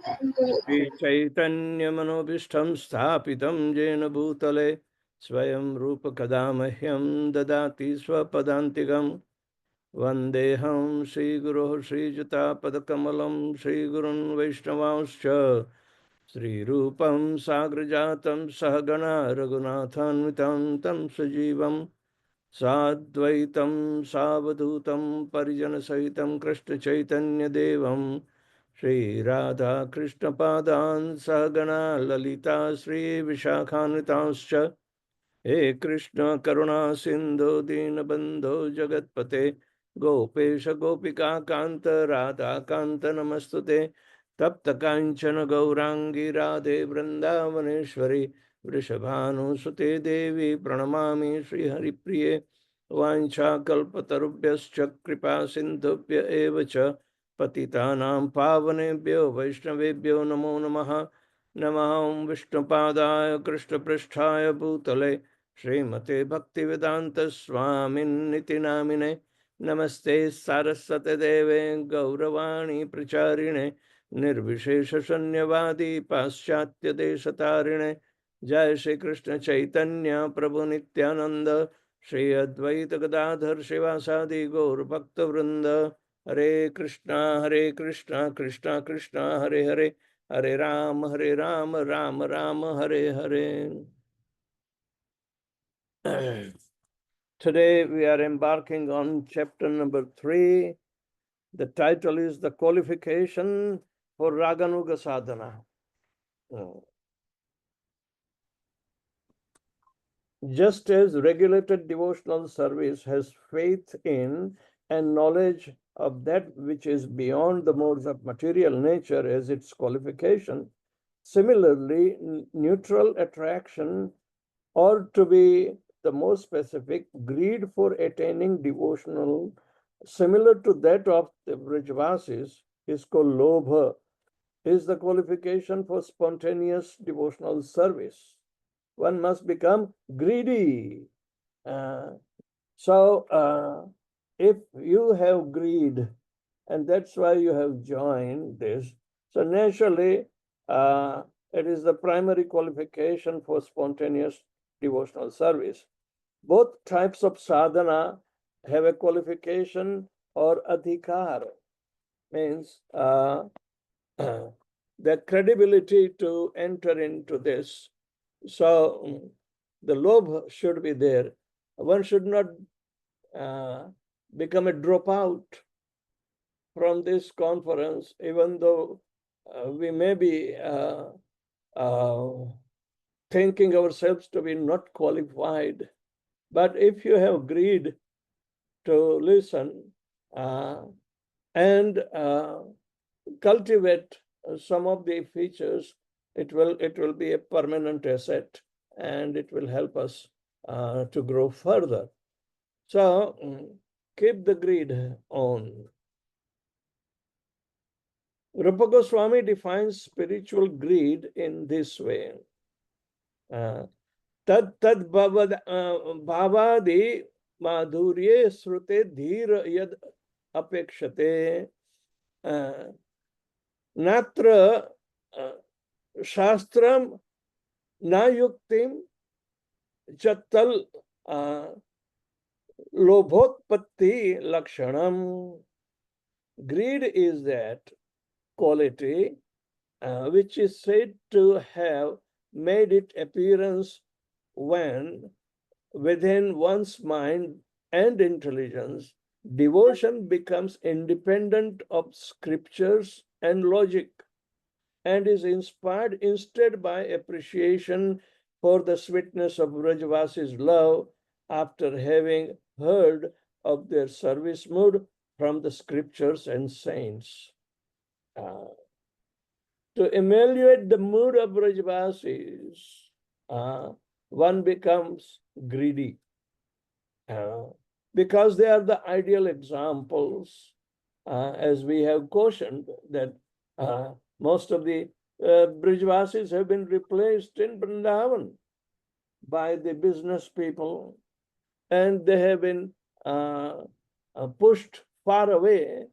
Shri Chaitanya Manobishtam Sthapitam Jena Bhutale Swayam Rupa Kadamahyam Dadati Swapadantigam Vandeham Shri Guru Shri Jata Padakamalam Shri Gurun Vaishnavanscha Shri Rupam Sagrajatam Sahagana Raghunathanvitam Tam Sajivam Sadvaitam Savadutam Parijana Sahitam Krishna Chaitanya Devam Shri Radha Krishna Padan Sahagana Lalita Shri Vishakhanitanscha He Krishna Karuna Sindhu Dinabandho Jagatpate Gopesha Gopika Kanta Radha Kanta Namastute Tapta Kanchana Gaurangi Radhe Vrindavaneshwari Vrishabhanu Sute Devi Pranamami Sri Hari Priye Vancha Kalpatarubhyascha Kripa Sindhubhya Evacha Patitanam Pavanebhyo Vaishnavebhyo Namo Namaha Namaham Vishnupadaya Krishna Pristhaya Bhutale Srimate Bhaktivedanta Swaminiti Namine Namaste Saraswate Deve Gauravani Pracharine Nirvishesha Shanyavadi Paschatya Deshatarine Jai Shri Krishna Chaitanya Prabhu Nityananda Shri Advaita Gadadhar Shivasadi Gaur Bhakta Vrinda Hare Krishna Krishna Krishna Hare Hare Hare Ram Ram Ram Hare Hare. Today we are embarking on chapter number 3. The title is The Qualification for Raganuga Sadhana. Just as regulated devotional service has faith in and knowledge of that which is beyond the modes of material nature as its qualification, similarly, neutral attraction, or to be the more specific, greed for attaining devotional, similar to that of the Vrajvasis, is called lobha, is the qualification for spontaneous devotional service. One must become greedy. If you have greed, and that's why you have joined this, so naturally, it is the primary qualification for spontaneous devotional service. Both types of sadhana have a qualification or adhikar, means the credibility to enter into this. So the lobh should be there. One should not become a dropout from this conference, even though we may be thinking ourselves to be not qualified. But if you have greed to listen and cultivate some of the features, it will be a permanent asset, and it will help us to grow further. So keep the greed on. Rupa Goswami defines spiritual greed in this way. Tad bhavadi madhurye srute dhir yad apekshate natra shastram na yuktim chatal lobhotpatti lakshanam. Greed is that quality which is said to have made its appearance when, within one's mind and intelligence, devotion becomes independent of scriptures and logic, and is inspired instead by appreciation for the sweetness of Vrajvasi's love after having heard of their service mood from the scriptures and saints. To evaluate the mood of Vrajvasis, one becomes greedy because they are the ideal examples, as we have cautioned that most of the Brijvasis have been replaced in Vrindavan by the business people, and they have been pushed far away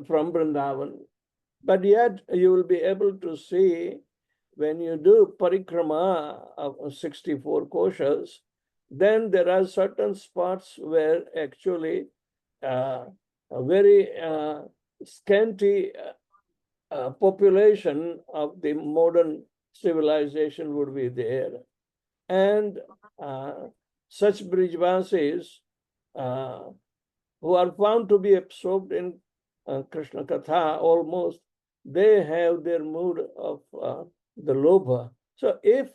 from Vrindavan. But yet you will be able to see when you do parikrama of 64 koshas, then there are certain spots where actually a very scanty population of the modern civilization would be there. And such Brijvasis who are found to be absorbed in Krishna Katha almost, they have their mood of the lobha. So if,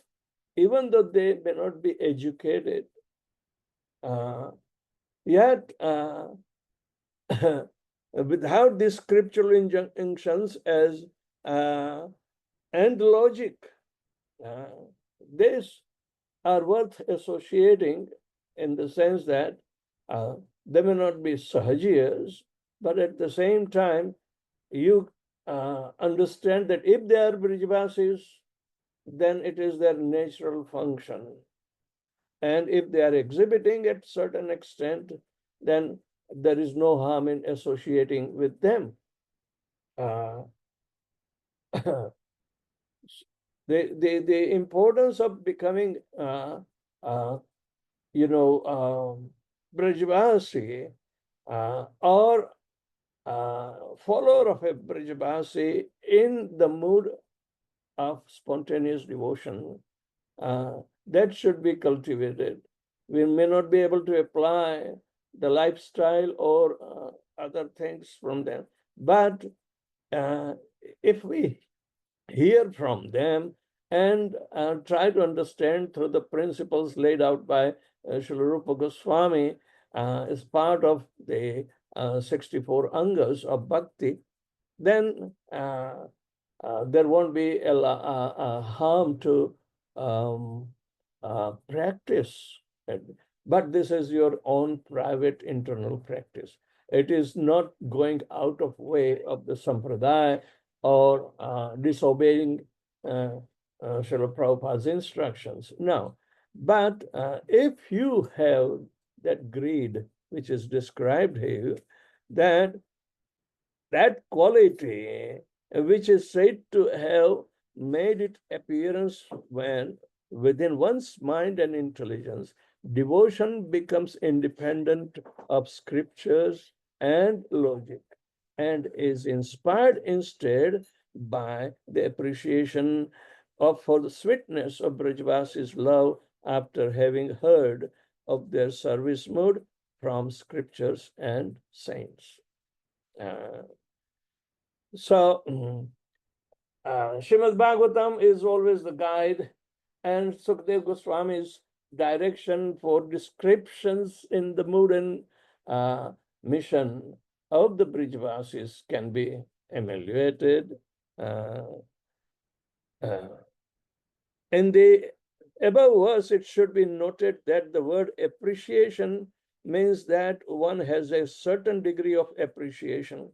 even though they may not be educated, yet without these scriptural injunctions as and logic, these are worth associating in the sense that they may not be sahajiyas, but at the same time, you understand that if they are Brijvasis, then it is their natural function. And if they are exhibiting at certain extent, then there is no harm in associating with them. The importance of becoming, Brajvasi or follower of a Brajvasi in the mood of spontaneous devotion, that should be cultivated. We may not be able to apply the lifestyle or other things from them, but if we hear from them and try to understand through the principles laid out by Srila Rupa Goswami as part of the 64 angas of bhakti, then there won't be a harm to practice. But this is your own private internal practice. It is not going out of way of the sampradaya or disobeying Srila Prabhupada's instructions. No. But if you have that greed, which is described here, that quality which is said to have made its appearance when within one's mind and intelligence, devotion becomes independent of scriptures and logic and is inspired instead by the appreciation of for the sweetness of Brajvasi's love after having heard of their service mode from scriptures and saints. Srimad Bhagavatam is always the guide, and Sukadeva Goswami's direction for descriptions in the mood and mission of the Brijvasis can be evaluated. In the above verse, it should be noted that the word appreciation means that one has a certain degree of appreciation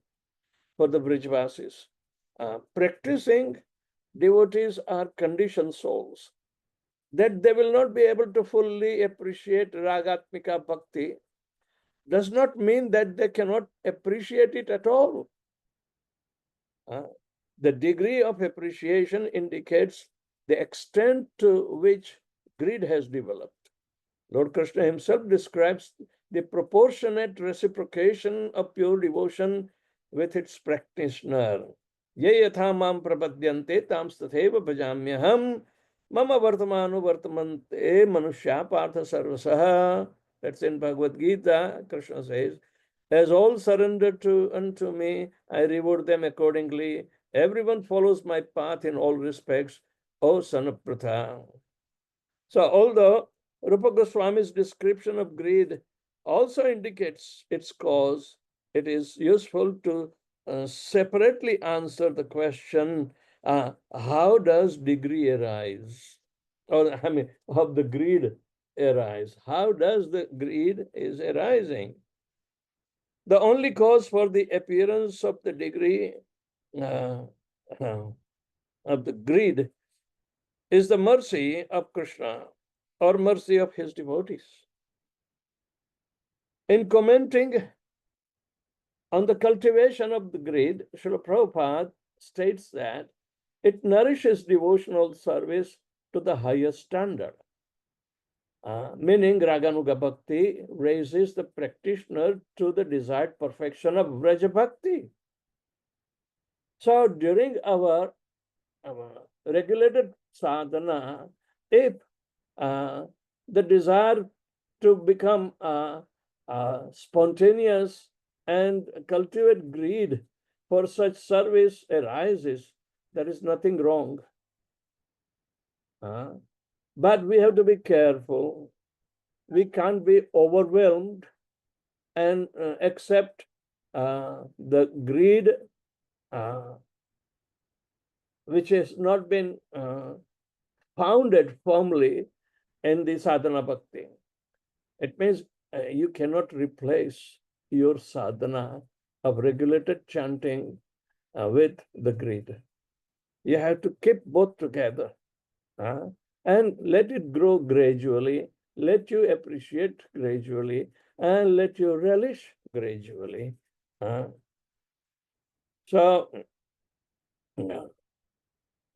for the Brijvasis. Practicing devotees are conditioned souls, that they will not be able to fully appreciate Ragatmika Bhakti does not mean that they cannot appreciate it at all. The degree of appreciation indicates the extent to which greed has developed. Lord Krishna himself describes the proportionate reciprocation of pure devotion with its practitioner. Ye yatha mam prapadyante tam tatheva bhajamyaham mama vartamanu vartamante manushya partha sarvasaha. That's in Bhagavad Gita. Krishna says, as all surrender unto me, I reward them accordingly. Everyone follows my path in all respects, O son of Pratha. So although Rupa Goswami's description of greed also indicates its cause, it is useful to separately answer the question, how does degree arise? Or, of the greed arise? How does the greed is arising? The only cause for the appearance of the degree of the greed is the mercy of Krishna or mercy of his devotees. In commenting on the cultivation of the greed, Srila Prabhupada states that it nourishes devotional service to the highest standard. Meaning Raganuga Bhakti raises the practitioner to the desired perfection of Vraja Bhakti. So during our regulated sadhana, if the desire to become spontaneous and cultivate greed for such service arises, there is nothing wrong. But we have to be careful. We can't be overwhelmed and accept the greed which has not been founded firmly in the sadhana bhakti. It means you cannot replace your sadhana of regulated chanting with the greed. You have to keep both together and let it grow gradually, let you appreciate gradually, and let you relish gradually. So,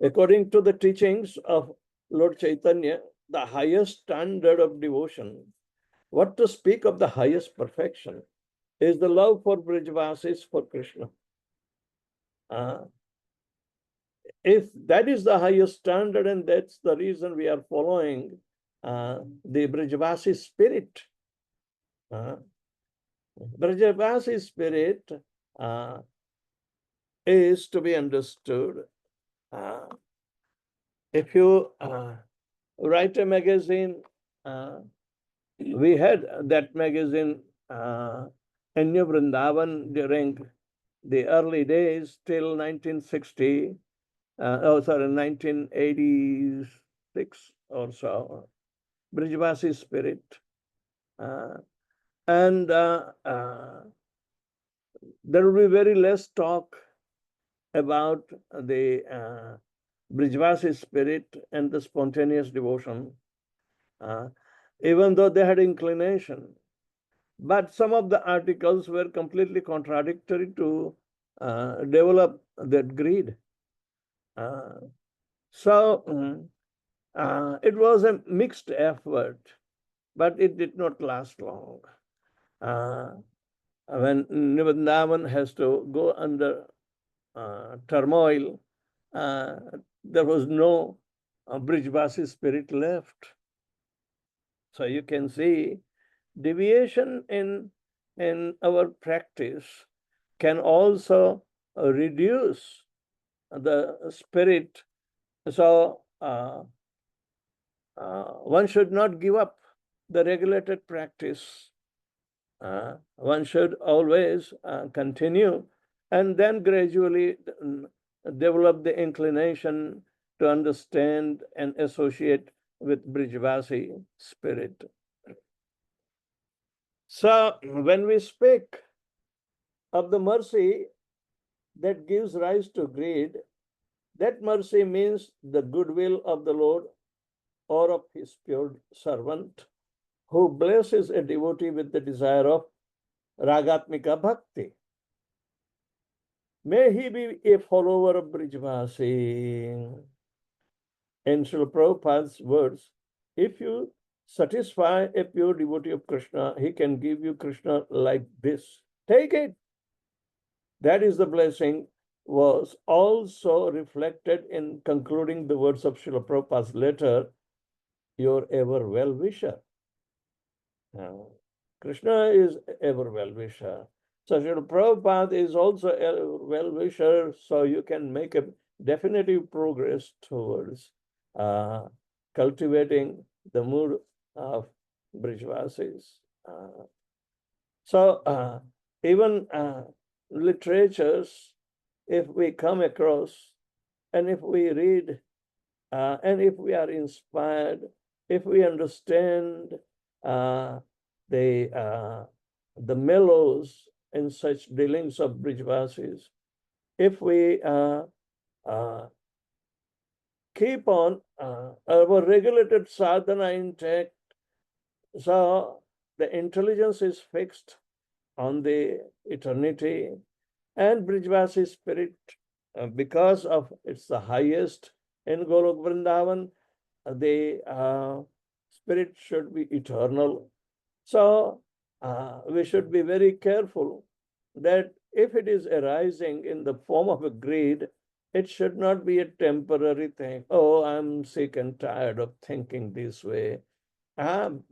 according to the teachings of Lord Chaitanya, the highest standard of devotion, what to speak of the highest perfection, is the love for Brajvasis for Krishna. If that is the highest standard, and that's the reason we are following the Brajvasi spirit. Brajvasi spirit is to be understood. If you write a magazine, we had that magazine in New Vrindavan during the early days till 1960. 1986 or so, Brijvasi spirit. And there will be very less talk about the Brijvasi spirit and the spontaneous devotion, even though they had inclination. But some of the articles were completely contradictory to develop that greed. So it was a mixed effort, but it did not last long. When Vrindavan has to go under turmoil, there was no Brijvasi spirit left. So you can see deviation in our practice can also reduce the spirit. So one should not give up the regulated practice. One should always continue and then gradually develop the inclination to understand and associate with Brijvasi spirit. So when we speak of the mercy that gives rise to greed, that mercy means the goodwill of the Lord or of his pure servant who blesses a devotee with the desire of Ragatmika Bhakti. May he be a follower of Brijvasi. In Srila Prabhupada's words, if you satisfy a pure devotee of Krishna, he can give you Krishna like this. Take it. That is the blessing was also reflected in concluding the words of Srila Prabhupada's letter, your ever well-wisher. Krishna is ever well-wisher. So Srila Prabhupada is also a well-wisher, so you can make a definitive progress towards cultivating the mood of Brijvasis. So even literatures, if we come across and if we read and if we are inspired, if we understand the mellows in such dealings of Brijvasis, if we keep on our regulated sadhana intact, so the intelligence is fixed on the eternity, and Brijvasi spirit because of it's the highest in Golok Vrindavan, the spirit should be eternal. So we should be very careful that if it is arising in the form of a greed, it should not be a temporary thing. Oh, I'm sick and tired of thinking this way.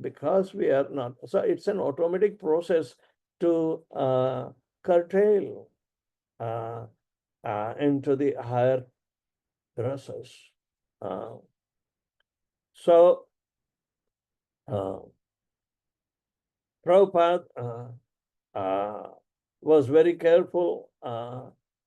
Because we are not. So it's an automatic process to curtail into the higher rasas. So Prabhupada was very careful,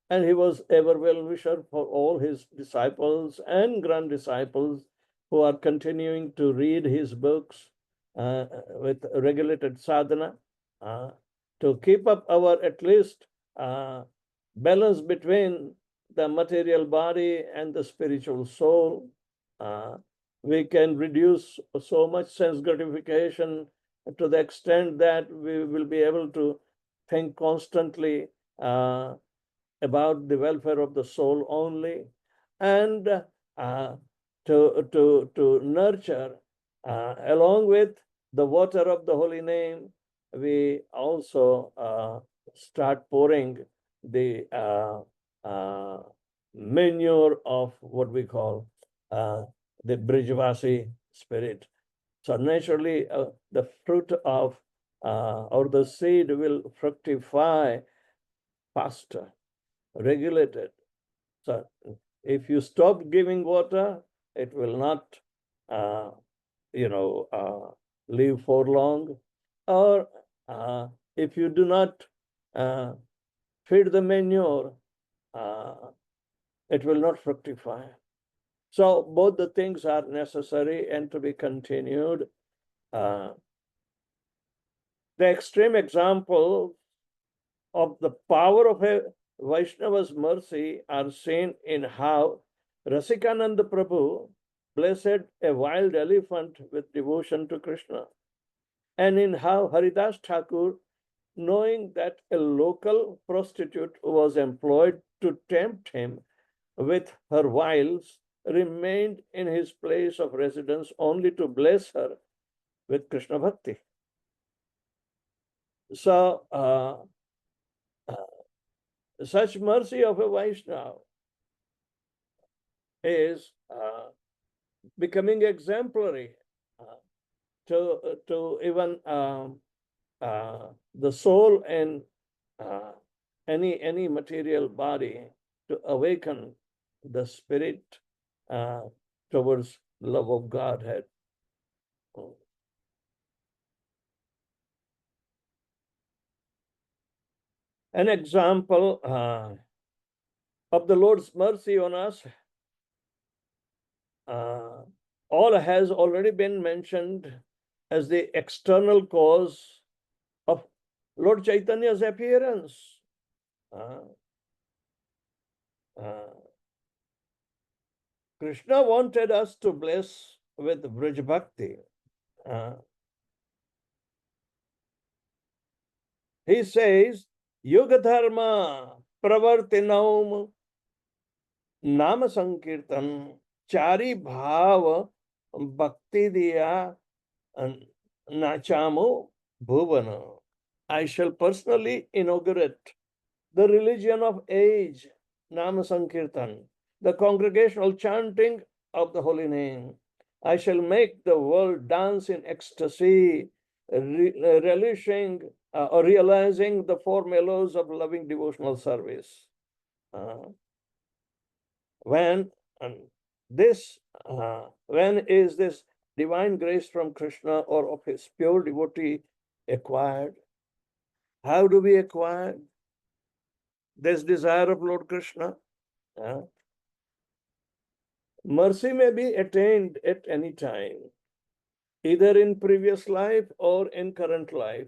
and he was ever well-wisher for all his disciples and grand disciples who are continuing to read his books with regulated sadhana to keep up our at least balance between the material body and the spiritual soul. We can reduce so much sense gratification to the extent that we will be able to think constantly about the welfare of the soul only, and to nurture along with the water of the holy name, we also start pouring the manure of what we call the Brijvasi spirit. So naturally, the fruit of or the seed will fructify faster, regulated. So if you stop giving water, it will not, live for long. Or if you do not feed the manure, it will not fructify. So both the things are necessary and to be continued. The extreme example of the power of a Vaishnava's mercy are seen in how Rasikananda Prabhu blessed a wild elephant with devotion to Krishna, and in how Haridas Thakur, knowing that a local prostitute was employed to tempt him with her wiles, remained in his place of residence only to bless her with Krishna Bhakti. So, such mercy of a Vaishnava is becoming exemplary to even the soul and any material body to awaken the spirit towards love of Godhead. An example of the Lord's mercy on us all has already been mentioned as the external cause of Lord Chaitanya's appearance. Krishna wanted us to bless with Braj Bhakti. He says, Yuga Dharma Pravartinaum Nama Sankirtan Chari Bhav Bhakti Diya Nachamu Bhuvana. I shall personally inaugurate the religion of age, Nama Sankirtan, the congregational chanting of the holy name. I shall make the world dance in ecstasy, relishing or realizing the four mellows of loving devotional service. When is this divine grace from Krishna or of his pure devotee acquired? How do we acquire this desire of Lord Krishna? Mercy may be attained at any time, either in previous life or in current life.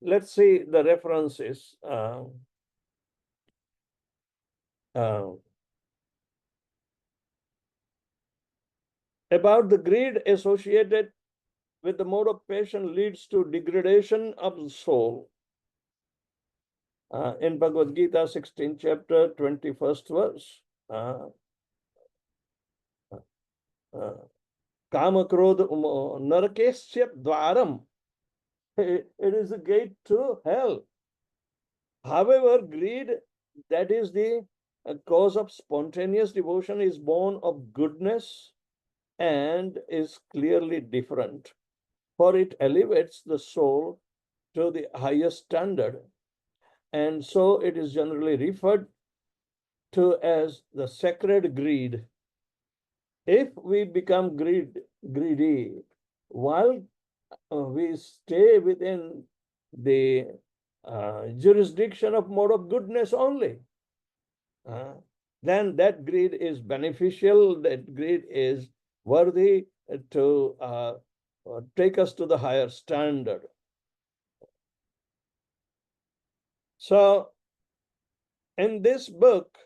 Let's see the references. About the greed associated with the mode of passion leads to degradation of the soul. In Bhagavad Gita, 16th chapter, 21st verse. Kama Krodha Narakesya Dwaram. It is a gate to hell. However, greed, that is the cause of spontaneous devotion, is born of goodness and is clearly different, for it elevates the soul to the highest standard. And so it is generally referred to as the sacred greed. If we become greedy while we stay within the jurisdiction of mode of goodness only, then that greed is beneficial, that greed is worthy to take us to the higher standard. So, in this book,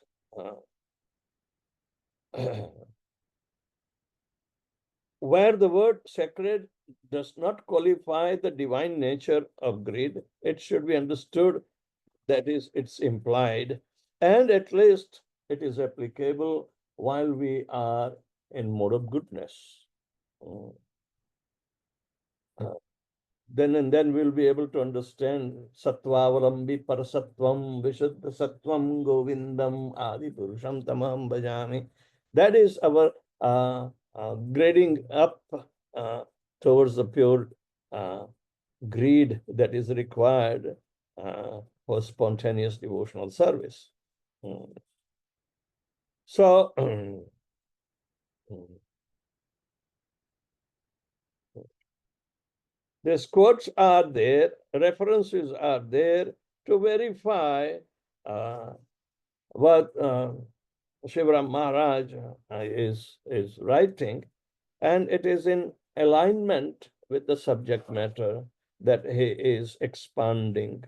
where the word sacred does not qualify the divine nature of greed, it should be understood that is, it's implied, and at least it is applicable while we are in mode of goodness. Then we'll be able to understand Sattvaavalambi Parasattvam Vishuddha Sattvam Govindam Adi Purusham Tamam Bhajami. That is our grading up towards the pure greed that is required for spontaneous devotional service. So, these quotes are there, references are there to verify what Shivaram Maharaj is writing, and it is in alignment with the subject matter that he is expanding.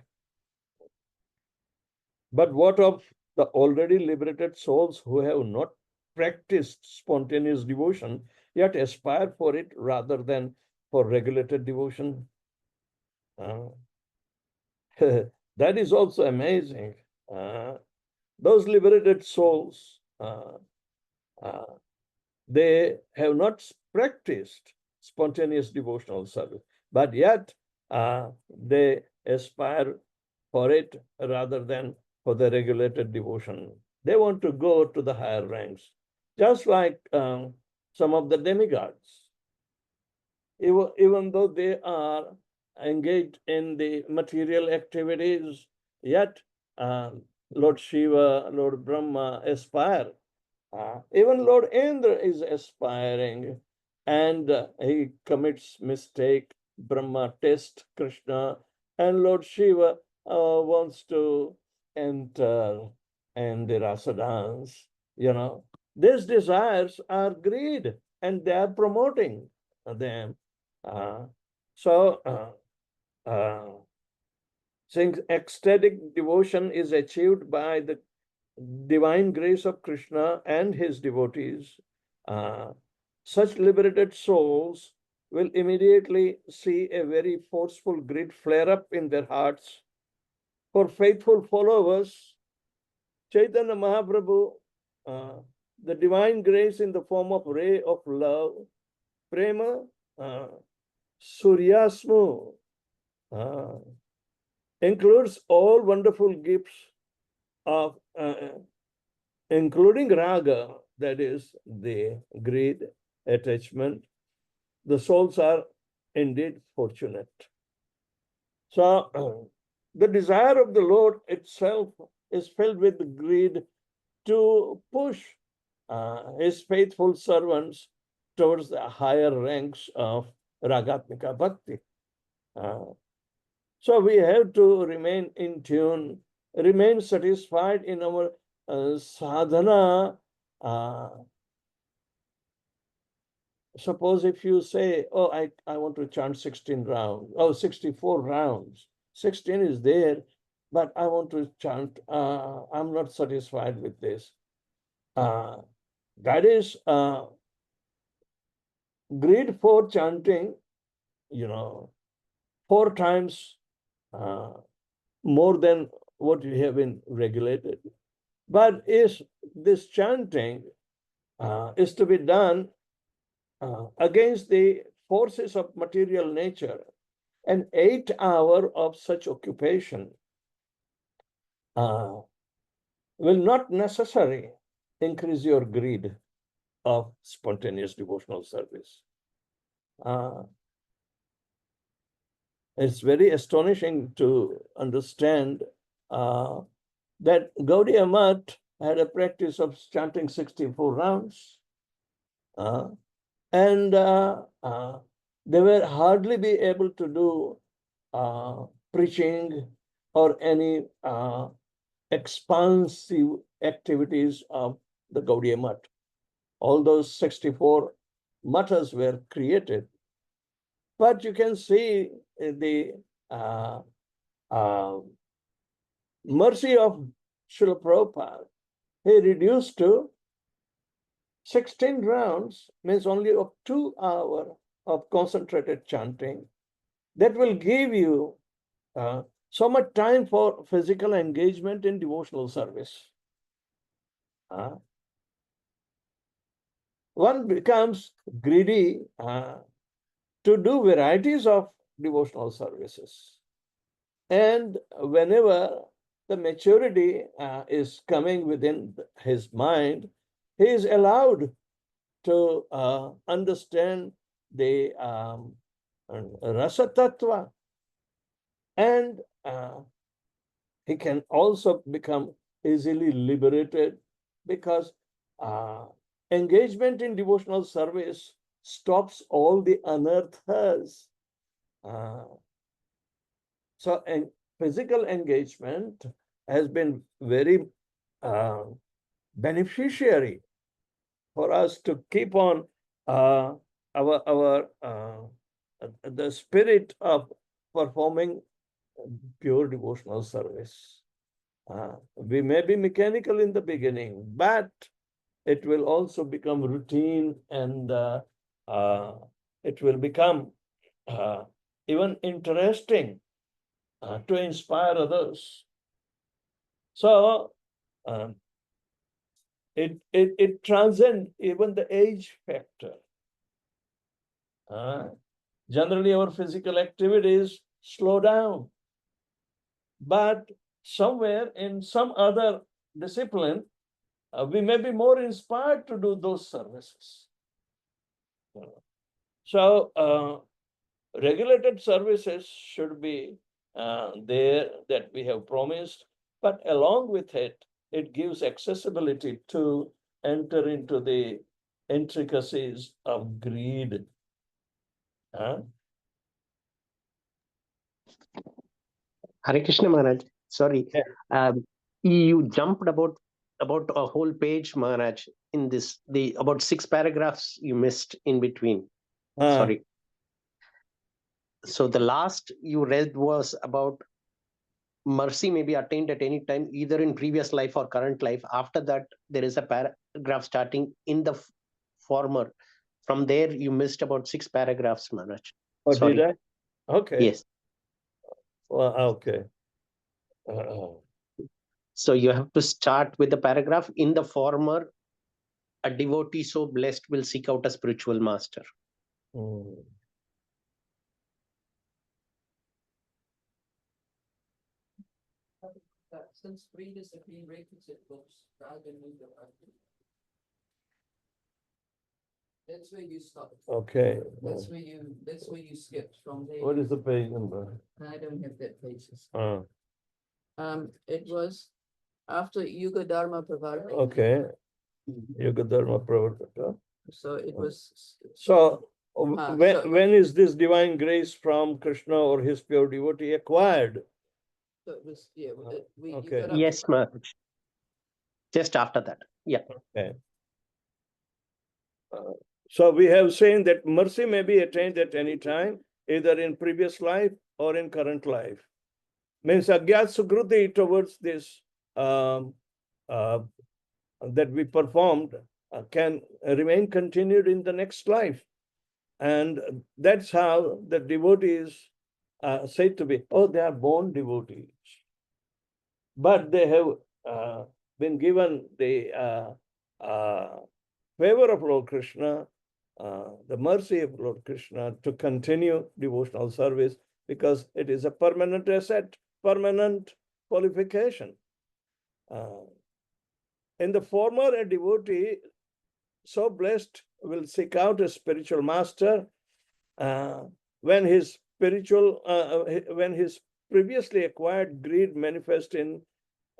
But what of the already liberated souls who have not practiced spontaneous devotion, yet aspire for it rather than for regulated devotion? That is also amazing. Those liberated souls, they have not practiced spontaneous devotional service, but yet they aspire for it rather than for the regulated devotion. They want to go to the higher ranks, just like some of the demigods. Even though they are engaged in the material activities, yet Lord Shiva, Lord Brahma aspire. Even Lord Indra is aspiring, and he commits mistake. Brahma tests Krishna, and Lord Shiva wants to enter in the rasa dance. These desires are greed, and they are promoting them. Since ecstatic devotion is achieved by the divine grace of Krishna and his devotees, such liberated souls will immediately see a very forceful greed flare up in their hearts. For faithful followers, Chaitanya Mahaprabhu, the divine grace in the form of ray of love, prema, suryasmu, includes all wonderful gifts of including raga, that is the greed, attachment. The souls are indeed fortunate. So the desire of the Lord itself is filled with greed to push his faithful servants towards the higher ranks of Ragatmika Bhakti. So we have to remain in tune, remain satisfied in our sadhana. Suppose if you say, oh, I want to chant 16 rounds, oh, 64 rounds. 16 is there, but I want to chant, I'm not satisfied with this. That is greed for chanting, 4 times more than what we have been regulated. But is this chanting is to be done against the forces of material nature. An 8 hour of such occupation will not necessarily increase your greed of spontaneous devotional service. It's very astonishing to understand that Gaudiya Math had a practice of chanting 64 rounds. And they were hardly be able to do preaching or any expansive activities of the Gaudiya Math. All those 64 mathas were created. But you can see the mercy of Srila Prabhupada. He reduced to 16 rounds, means only of 2 hours of concentrated chanting. That will give you so much time for physical engagement in devotional service. One becomes greedy to do varieties of devotional services. And whenever the maturity is coming within his mind, he is allowed to understand the rasa tattva, and he can also become easily liberated, because engagement in devotional service stops all the anarthas. So physical engagement has been very beneficiary for us to keep on the spirit of performing pure devotional service. We may be mechanical in the beginning, but it will also become routine, and it will become even interesting to inspire others. So it transcends even the age factor. Generally, our physical activities slow down, but somewhere in some other discipline, we may be more inspired to do those services. So regulated services should be there, that we have promised, but along with it, it gives accessibility to enter into the intricacies of greed. Hare Krishna Maharaj. Sorry, Yeah. You jumped about a whole page, Maharaj. In this, about 6 paragraphs you missed in between. Sorry. So the last you read was about mercy may be attained at any time, either in previous life or current life. After that, there is a paragraph starting in the former. From there, you missed about 6 paragraphs, Maharaj. Oh, sorry. did I? Okay. Yes. Well, okay. So you have to start with the paragraph in the former. A devotee so blessed will seek out a spiritual master. Since greed is the prerequisite books, that's where you stop. Okay. That's where you skipped from there. What is the page number? I don't have that pages. It was after Yuga Dharma Pravartaka. Okay. Yuga Dharma Pravartaka. So it was. So when is this divine grace from Krishna or his pure devotee acquired? So it was, yeah. Okay. Yes, Maharaj. Just after that. Yeah. Okay. So we have seen that mercy may be attained at any time, either in previous life or in current life. Means agyat sukruti towards this that we performed can remain continued in the next life. And that's how the devotees are said to be, oh, they are born devotees. but they have been given the favor of Lord Krishna, the mercy of Lord Krishna to continue devotional service because it is a permanent asset, permanent qualification. In the former, a devotee so blessed will seek out a spiritual master when his previously acquired greed manifests in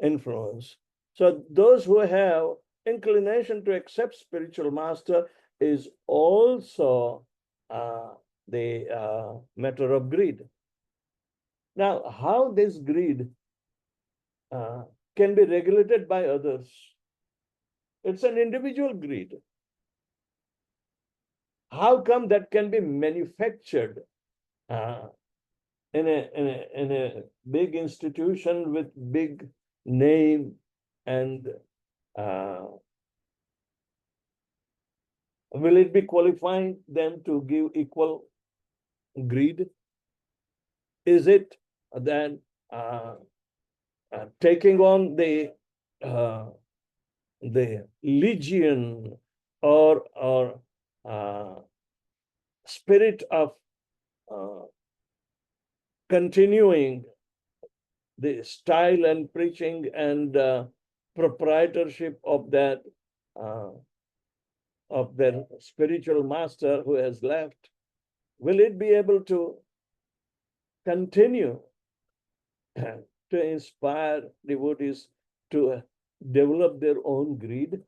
influence. So those who have inclination to accept spiritual master is also the matter of greed. Now, how this greed can be regulated by others? It's an individual greed. How come that can be manufactured in a big institution with big name and will it be qualifying them to give equal greed? Is it then taking on the legion or spirit of continuing the style and preaching and proprietorship of that of their spiritual master who has left? Will it be able to continue to inspire devotees to develop their own greed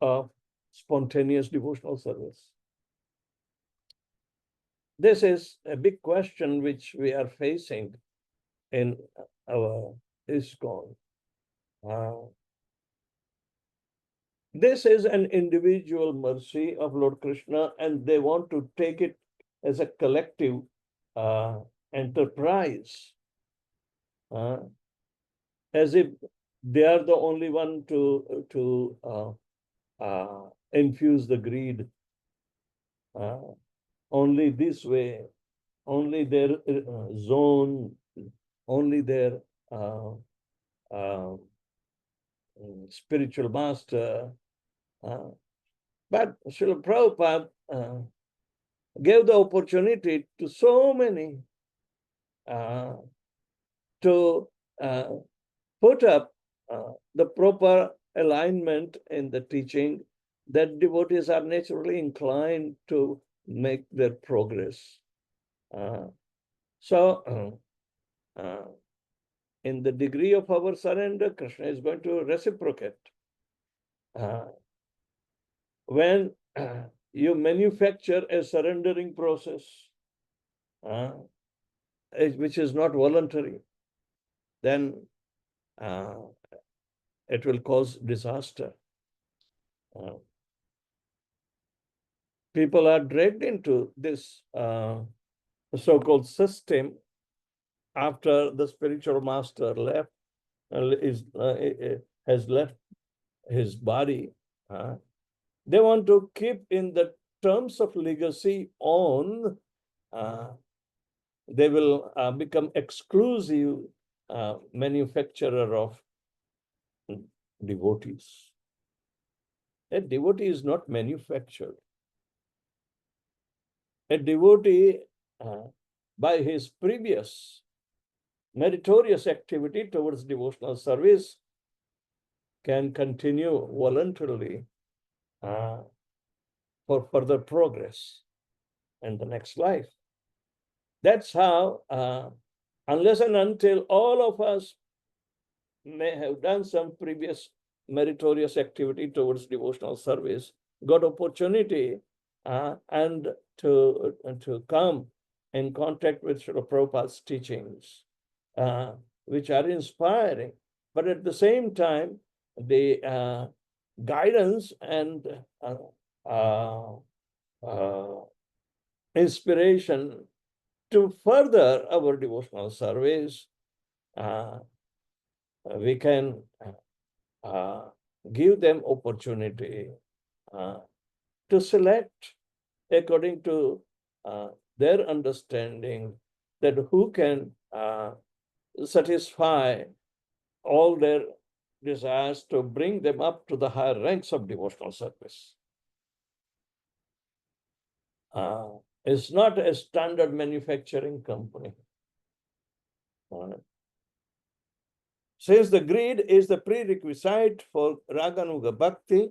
of spontaneous devotional service? This is a big question which we are facing in our ISKCON. This is an individual mercy of Lord Krishna, and they want to take it as a collective enterprise, as if they are the only one to infuse the greed. Only this way, only their zone, only their spiritual master. But Srila Prabhupada gave the opportunity to so many to put up the proper alignment in the teaching that devotees are naturally inclined to make their progress. So in the degree of our surrender, Krishna is going to reciprocate. When you manufacture a surrendering process, which is not voluntary, then it will cause disaster. People are dragged into this so-called system after the spiritual master left, has left his body. They want to keep in the terms of legacy on, they will become exclusive manufacturer of devotees. A devotee is not manufactured. A devotee, by his previous meritorious activity towards devotional service, can continue voluntarily for further progress in the next life. That's how, unless and until all of us may have done some previous meritorious activity towards devotional service, got opportunity and to come in contact with Srila Prabhupada's teachings, which are inspiring, but at the same time, the guidance and inspiration to further our devotional service, we can give them opportunity to select according to their understanding that who can satisfy all their desires to bring them up to the higher ranks of devotional service. It's not a standard manufacturing company. Since the greed is the prerequisite for Raganuga Bhakti,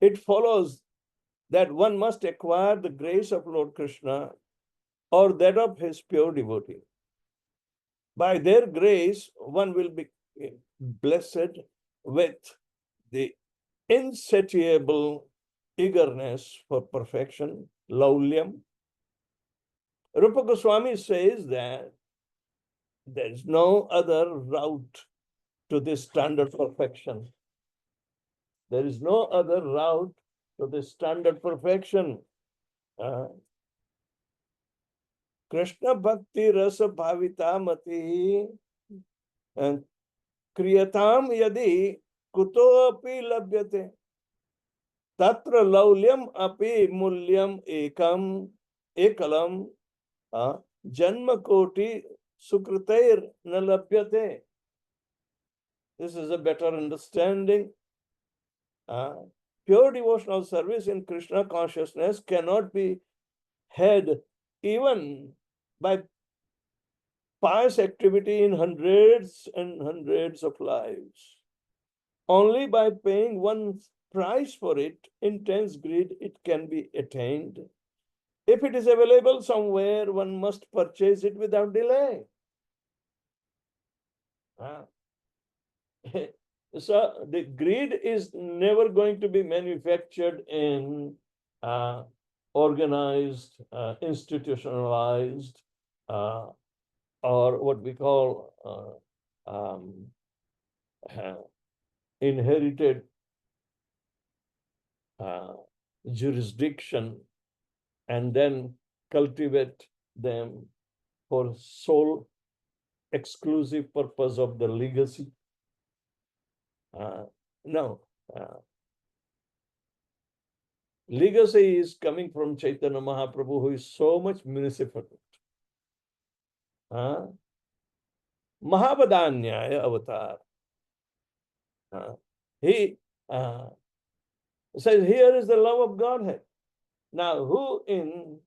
it follows that one must acquire the grace of Lord Krishna or that of his pure devotee. By their grace, one will be blessed with the insatiable eagerness for perfection, laulyam. Rupa Goswami says that there is no other route to this standard perfection. There is no other route to this standard perfection. Krishna Bhakti Rasa Bhavita Mati and Kriyatam Yadi Kuto Api Labhyate Tatra Laulyam Api Mulyam Ekalam Janma Koti Sukritair Nalabhyate. This is a better understanding. Pure devotional service in Krishna consciousness cannot be had even by pious activity in hundreds and hundreds of lives. Only by paying one's price for it, intense greed, it can be attained. If it is available somewhere, one must purchase it without delay. So the greed is never going to be manufactured in organized, institutionalized, or what we call inherited jurisdiction, and then cultivate them for sole exclusive purpose of the legacy. No. Legacy is coming from Chaitanya Mahaprabhu, who is so much munificent. Mahabadanyaya avatar. He says, here is the love of Godhead. Now, who in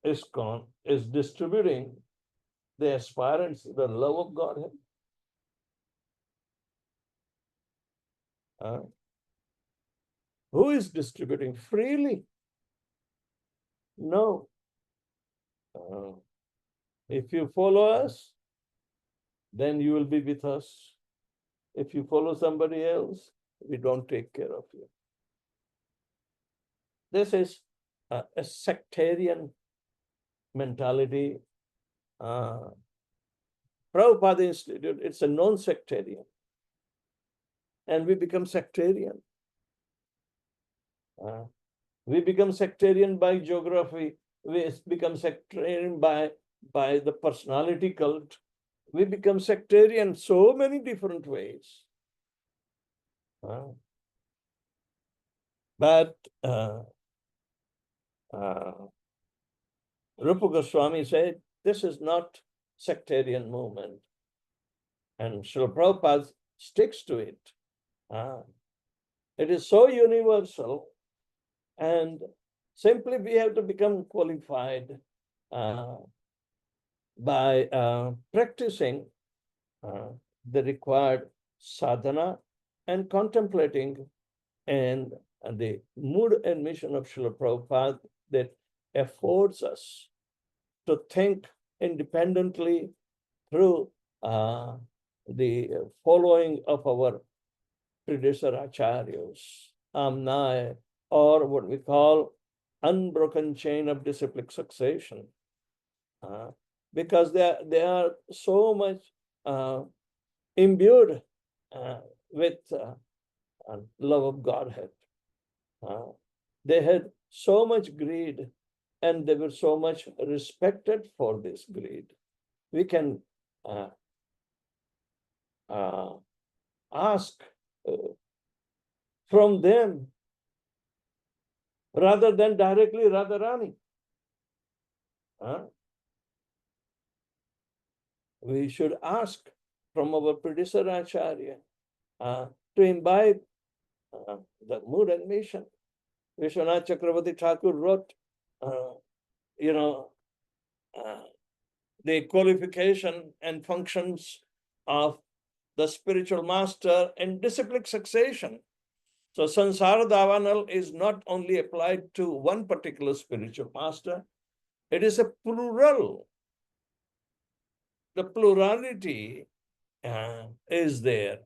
ISKCON is distributing the aspirants the love of Godhead? Who is distributing freely? No. If you follow us, then you will be with us. If you follow somebody else, we don't take care of you. This is a sectarian mentality. Prabhupada Institute, it's a non-sectarian. And we become sectarian. We become sectarian by geography. We become sectarian by the personality cult. We become sectarian so many different ways. But Rupa Goswami said, this is not sectarian movement. And Srila Prabhupada sticks to it. It is so universal, and simply we have to become qualified by practicing the required sadhana and contemplating and the mood and mission of Srila Prabhupada that affords us to think independently through the following of our predecessor acharyas, amnai, or what we call unbroken chain of disciplic succession. Because they are so much imbued with love of Godhead. They had so much greed, and they were so much respected for this greed. We can ask from them rather than directly Radharani. we should ask from our predecessor Acharya to imbibe the mood and mission. Vishwanath Chakravarti Thakur wrote, the qualification and functions of the spiritual master in disciplic succession. So Sansara Davanal is not only applied to one particular spiritual master, it is a plural. The plurality is there.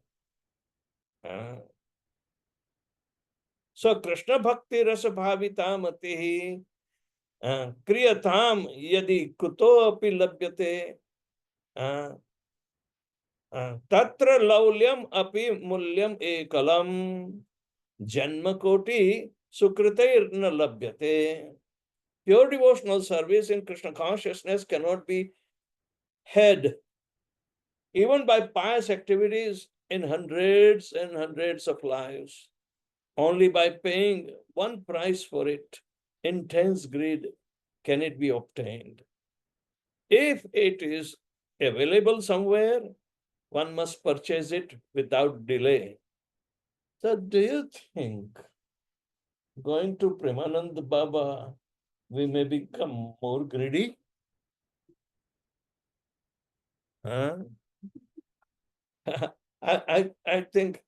So Krishna Bhakti Rasa Bhavitamatihi Kriyatam Yadi Kuto Api Labhyate Tatra Laulyam Api Mulyam Ekalam Janma Koti Sukritairna Labhyate. Pure devotional service in Krishna consciousness cannot be had even by pious activities in hundreds and hundreds of lives. Only by paying one price for it, intense greed, can it be obtained. If it is available somewhere, one must purchase it without delay. So do you think going to Premanand Baba, we may become more greedy? Huh? I think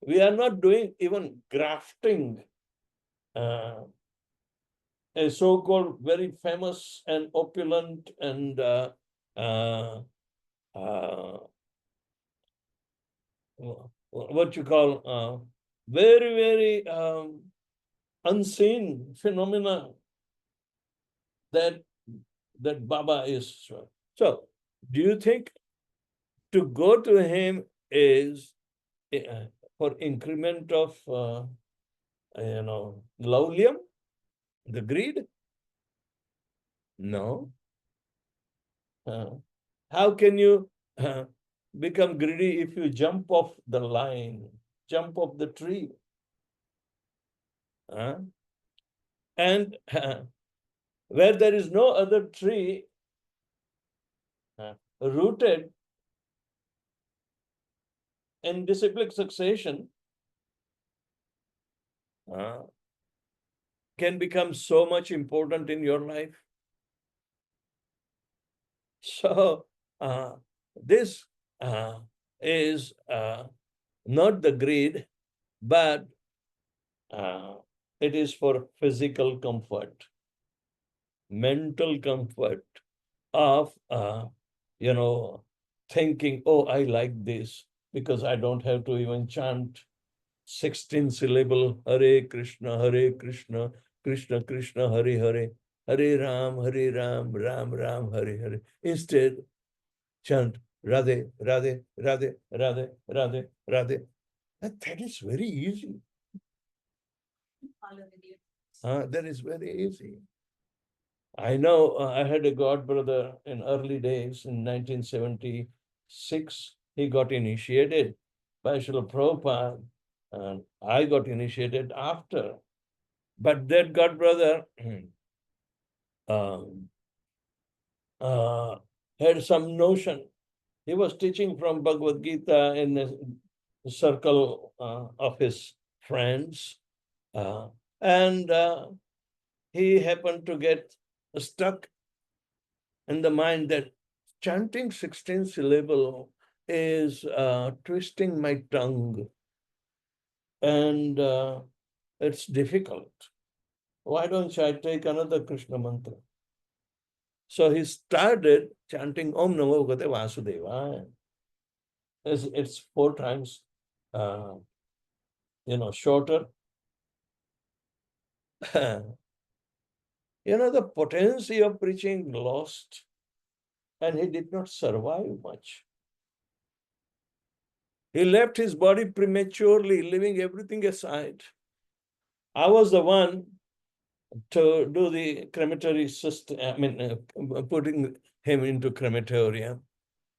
we are not doing even grafting. A so-called very famous and opulent and what you call very, very unseen phenomena that Baba is. So, do you think to go to him is for increment of laulyam, the greed? No. How can you become greedy if you jump off the line, jump off the tree? And where there is no other tree rooted in disciplic succession, can become so much important in your life. So this is not the greed, but it is for physical comfort, mental comfort of thinking, oh, I like this because I don't have to even chant 16 syllable Hare Krishna, Krishna Krishna, Hare Hare, Hare Ram, Ram Ram, Hare Hare. Instead, chant Radhe, Radhe, Radhe, Radhe, Radhe, Radhe. And that is very easy. That is very easy. I know I had a god brother in early days in 1976. He got initiated by Srila Prabhupada, and I got initiated after. But that god brother had some notion. He was teaching from Bhagavad Gita in a circle of his friends, and he happened to get stuck in the mind that chanting 16 syllable is twisting my tongue, and it's difficult. Why don't I take another Krishna mantra? So he started chanting Om Namo Bhagavate Vasudevaya. It's 4 times, shorter. The potency of preaching lost, and he did not survive much. He left his body prematurely, leaving everything aside. I was the one to do the crematory system, putting him into crematorium.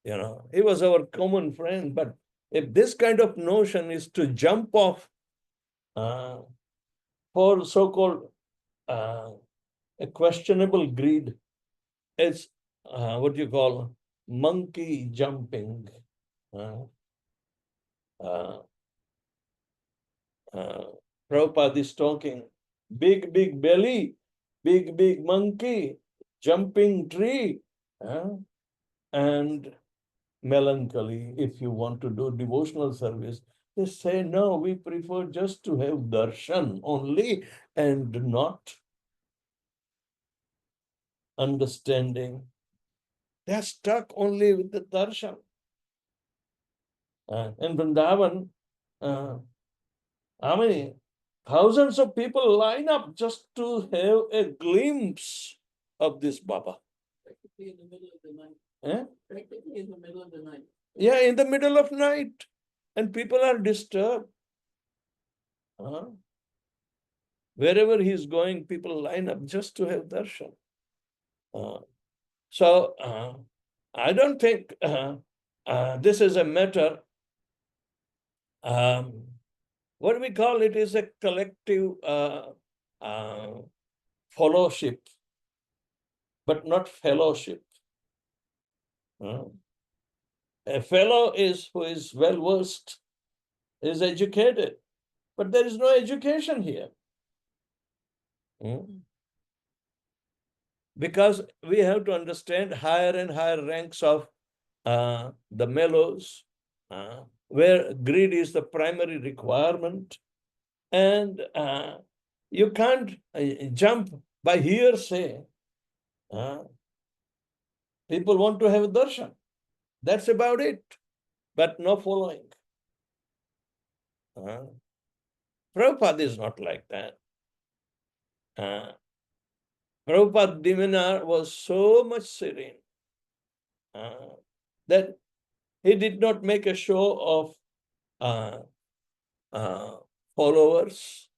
He was our common friend, but if this kind of notion is to jump off for so-called a questionable greed, it's what do you call, monkey jumping. Prabhupada is talking, big belly, big monkey, jumping tree, and melancholy. If you want to do devotional service, they say, no, we prefer just to have darshan only and not understanding. They're stuck only with the darshan. In Vrindavan, how many thousands of people line up just to have a glimpse of this Baba? Practically in the middle of the night. Eh? Practically in the middle of the night. Yeah, in the middle of night. And people are disturbed. Wherever he's going, people line up just to have darshan. So I don't think this is a matter, what do we call it, is a collective fellowship, but not fellowship. A fellow is who is well versed, is educated, but there is no education here. Because we have to understand higher and higher ranks of the mellows, where greed is the primary requirement. And you can't jump by hearsay. People want to have a darshan. That's about it, but no following. Prabhupada is not like that. Prabhupada's demeanor was so much serene that he did not make a show of followers.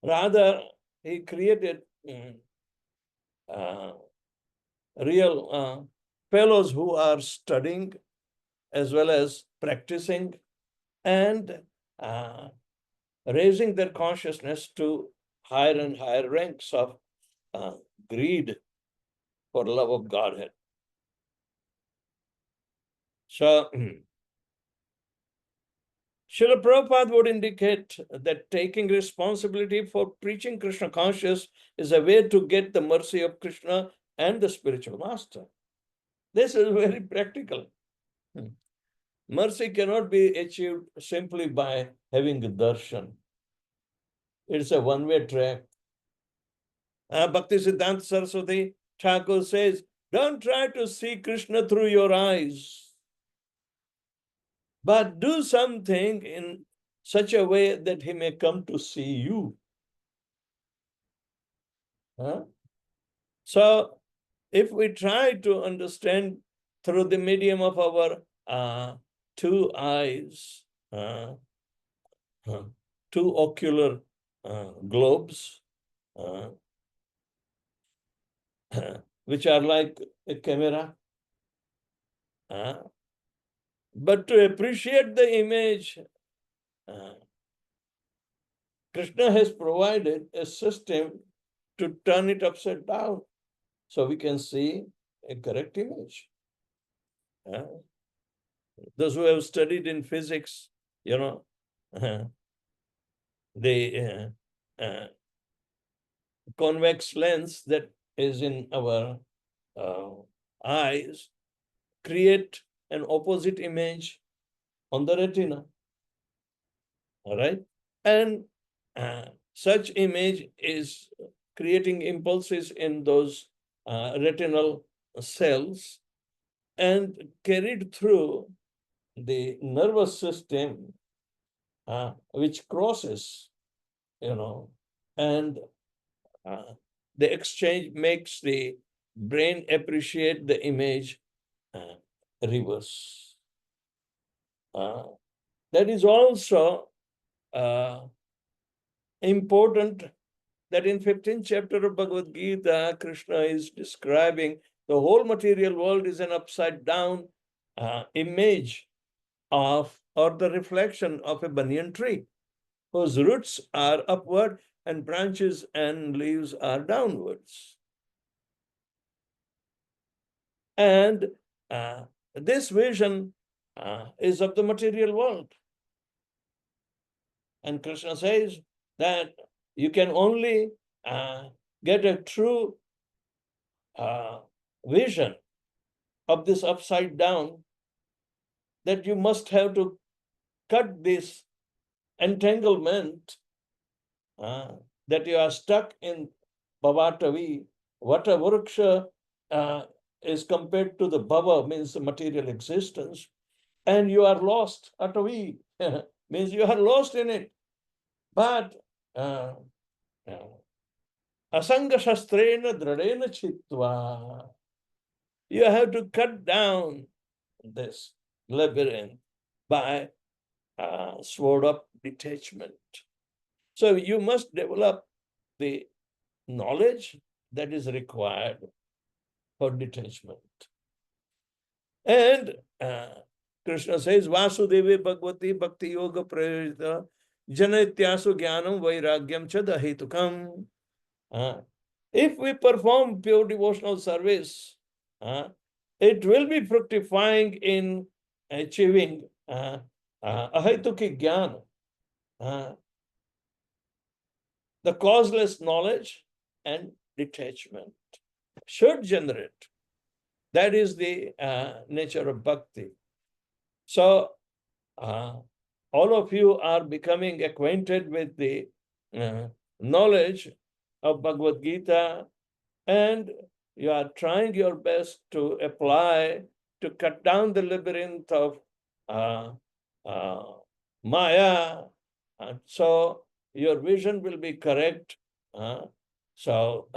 Rather, he created real fellows who are studying as well as practicing and raising their consciousness to higher and higher ranks of greed for love of Godhead. So, Srila Prabhupada would indicate that taking responsibility for preaching Krishna conscious is a way to get the mercy of Krishna and the spiritual master. This is very practical. Mercy cannot be achieved simply by having a darshan. It's a one-way track. Bhakti Siddhanta Saraswati Thakur says, don't try to see Krishna through your eyes, but do something in such a way that he may come to see you. So, if we try to understand through the medium of our two eyes, two ocular globes, which are like a camera, but to appreciate the image, Krishna has provided a system to turn it upside down so we can see a correct image. Those who have studied in physics, the convex lens that is in our eyes create an opposite image on the retina. All right? And such image is creating impulses in those retinal cells and carried through the nervous system, which crosses, and the exchange makes the brain appreciate the image reverse. That is also important that in 15th chapter of Bhagavad Gita, Krishna is describing the whole material world is an upside down image of, or the reflection of a banyan tree, whose roots are upward and branches and leaves are downwards. And this vision is of the material world. And Krishna says that you can only get a true vision of this upside down, that you must have to cut this entanglement that you are stuck in bhavatavi. Vata Vruksha is compared to the bhava, means material existence, and you are lost. Atavi means you are lost in it. But asanga shastrena dradena chitva, you have to cut down this labyrinth by sword of detachment. So you must develop the knowledge that is required for detachment. And Krishna says, Vasudeve Bhagavati Bhakti Yoga Prayojita Janityasu Jnanam Vairagyam Chadahetukam. If we perform pure devotional service, it will be fructifying in achieving ahetuki jnana, the causeless knowledge and detachment should generate. That is the nature of bhakti. So all of you are becoming acquainted with the knowledge of Bhagavad Gita, and you are trying your best to apply, to cut down the labyrinth of Maya. So your vision will be correct. So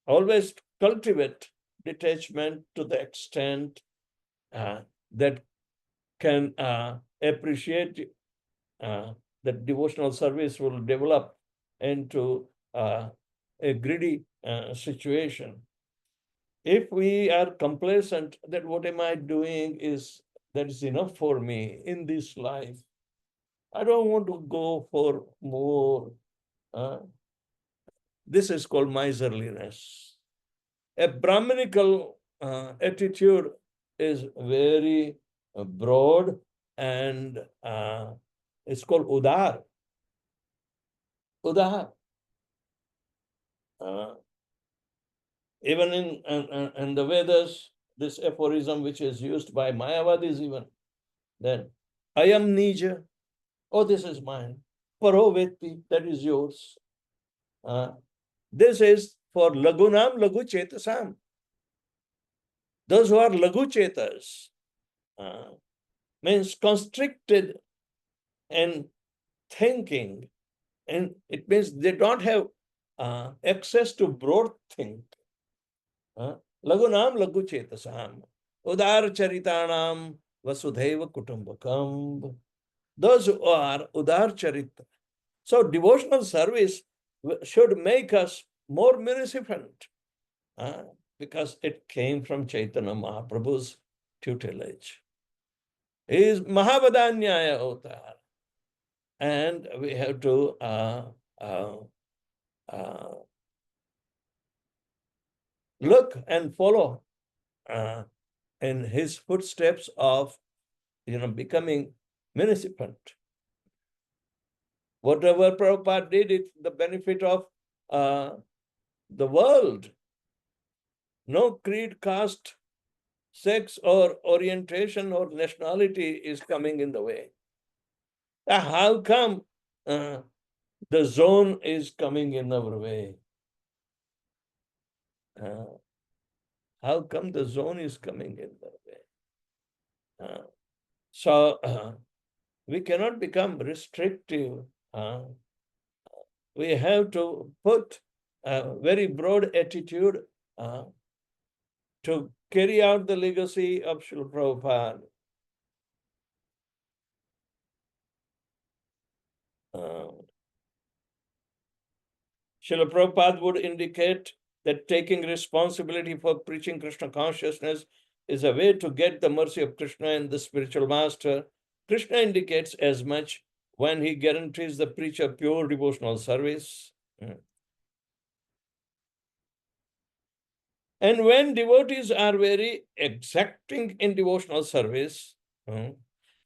always cultivate detachment to the extent that can appreciate that devotional service will develop into a greedy situation. If we are complacent that what am I doing that is enough for me in this life, I don't want to go for more. This is called miserliness. A Brahminical attitude is very broad, and it's called udar. Udar. Even in the Vedas, this aphorism which is used by Mayavadis even, then ayam nija, oh, this is mine. Paro vetti, that is yours. This is for lagunam lagu chetasam. Those who are lagu chetas, means constricted in thinking, and it means they don't have access to broad think. Lagunam lagu chetasam, udar charitanam vasudhaiva kutumbakam. Those who are udar charita. So devotional service should make us more munificent, because it came from Chaitanya Mahaprabhu's tutelage. He is Mahavadanyaya Avatar. And we have to look and follow in his footsteps of becoming munificent. Whatever Prabhupada did, it's the benefit of the world. No creed, caste, sex, or orientation or nationality is coming in the way. How come the zone is coming in our way? How come the zone is coming in the way? So we cannot become restrictive. We have to put a very broad attitude to carry out the legacy of Srila Prabhupada. Srila Prabhupada would indicate that taking responsibility for preaching Krishna consciousness is a way to get the mercy of Krishna and the spiritual master. Krishna indicates as much when he guarantees the preacher pure devotional service. And when devotees are very exacting in devotional service,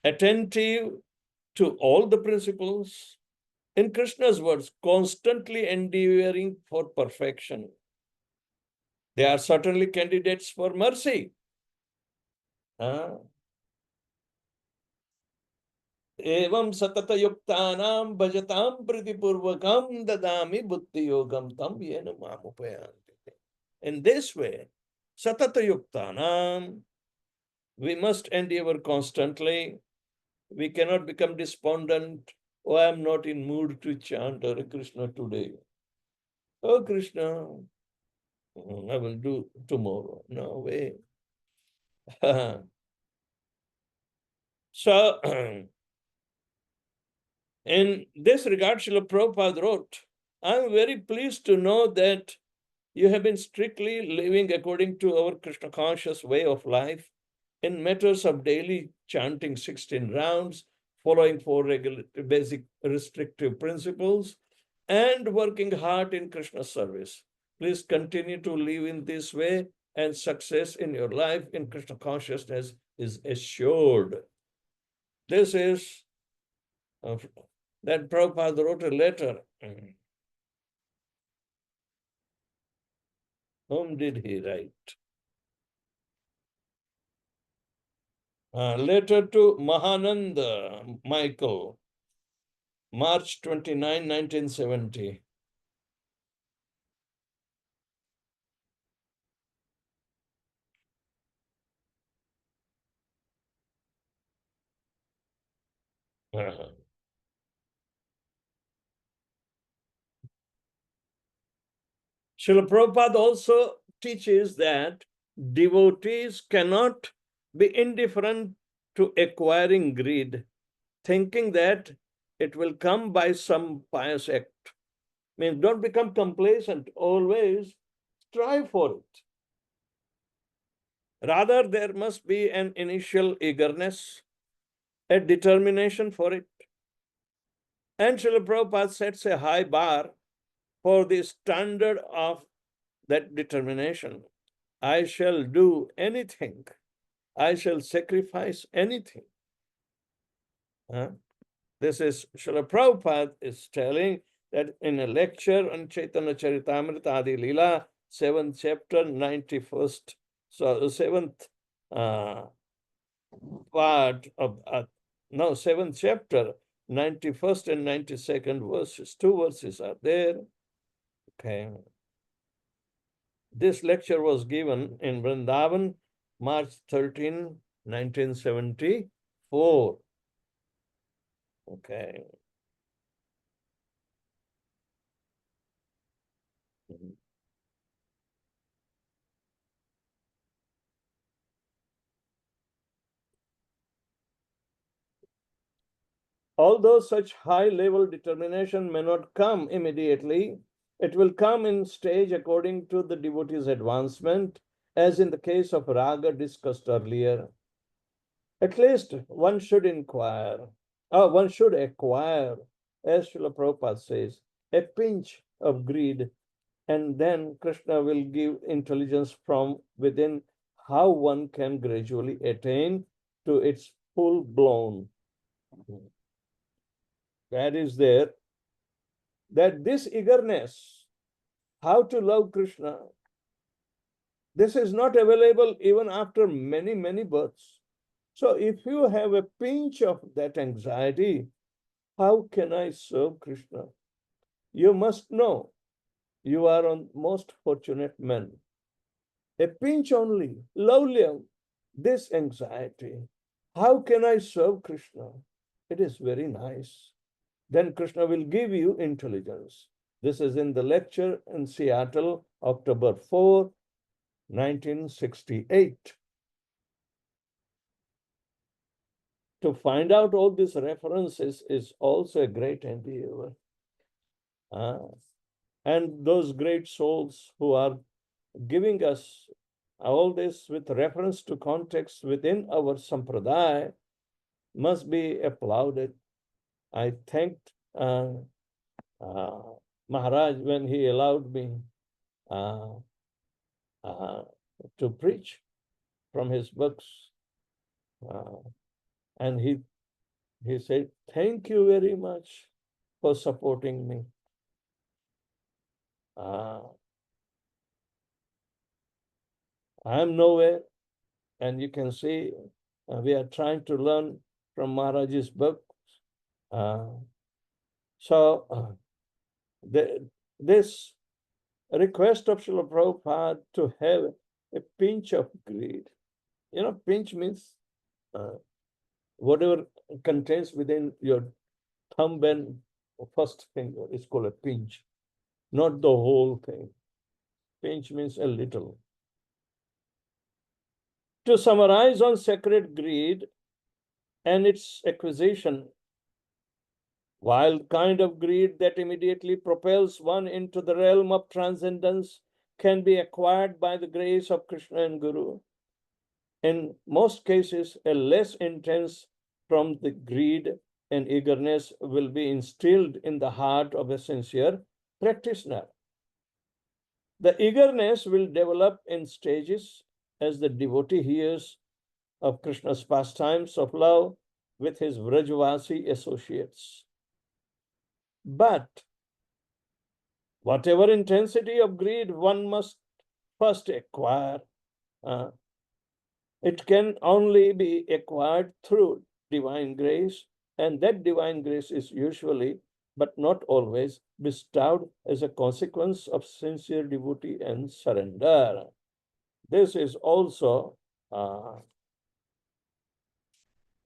attentive to all the principles, in Krishna's words, constantly endeavoring for perfection, they are certainly candidates for mercy. Evam satata yuktanam bhajatam pritipurvakam dadami buddhi yogam tam yena mamupayanti. In this way, satata yuktanam, we must endeavor constantly. We cannot become despondent. Oh, I am not in mood to chant Hare Krishna today. Oh, Krishna, I will do tomorrow. No way. So, in this regard, Srila Prabhupada wrote, I am very pleased to know that you have been strictly living according to our Krishna conscious way of life in matters of daily chanting 16 rounds, following 4 regular basic restrictive principles, and working hard in Krishna service. Please continue to live in this way, and success in your life in Krishna consciousness is assured. This is that Prabhupada wrote a letter. Whom did he write? Letter to Mahananda Michael, March 29, 1970. Srila Prabhupada also teaches that devotees cannot be indifferent to acquiring greed, thinking that it will come by some pious act. Means don't become complacent, always strive for it. Rather, there must be an initial eagerness, a determination for it. And Srila Prabhupada sets a high bar for the standard of that determination. I shall do anything. I shall sacrifice anything. This is Srila Prabhupada is telling that in a lecture on Chaitanya Charitamrita Adi Leela, 7th chapter, 91st, so 7th part of, 7th chapter, 91st and 92nd verses. 2 verses are there. Okay. This lecture was given in Vrindavan, March 13, 1974. Okay. Although such high-level determination may not come immediately, it will come in stage according to the devotee's advancement, as in the case of raga discussed earlier. At least one should acquire, as Srila Prabhupada says, a pinch of greed, and then Krishna will give intelligence from within how one can gradually attain to its full-blown. That is there, that this eagerness, how to love Krishna, this is not available even after many, many births. So if you have a pinch of that anxiety, how can I serve Krishna? You must know you are on most fortunate men. A pinch only, lovely, this anxiety. How can I serve Krishna? It is very nice. Then Krishna will give you intelligence. This is in the lecture in Seattle, October 4, 1968. To find out all these references is also a great endeavor. And those great souls who are giving us all this with reference to context within our sampradaya must be applauded. I thanked Maharaj when he allowed me to preach from his books. And he said, "Thank you very much for supporting me." I'm nowhere, and you can see we are trying to learn from Maharaj's book. This request of Srila Prabhupada to have a pinch of greed. Pinch means whatever contains within your thumb and first finger is called a pinch, not the whole thing. Pinch means a little. To summarize on sacred greed and its acquisition, wild kind of greed that immediately propels one into the realm of transcendence can be acquired by the grace of Krishna and Guru. In most cases, a less intense from the greed and eagerness will be instilled in the heart of a sincere practitioner. The eagerness will develop in stages as the devotee hears of Krishna's pastimes of love with his Vrajavasi associates. But whatever intensity of greed one must first acquire, it can only be acquired through divine grace, and that divine grace is usually, but not always, bestowed as a consequence of sincere devotee and surrender. This is also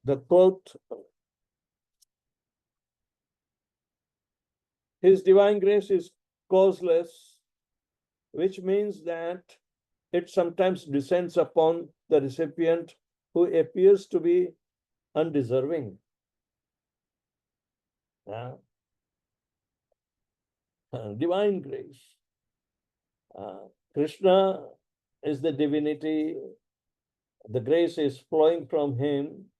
the quote, "His divine grace is causeless," which means that it sometimes descends upon the recipient who appears to be undeserving. Divine grace. Krishna is the divinity. The grace is flowing from him,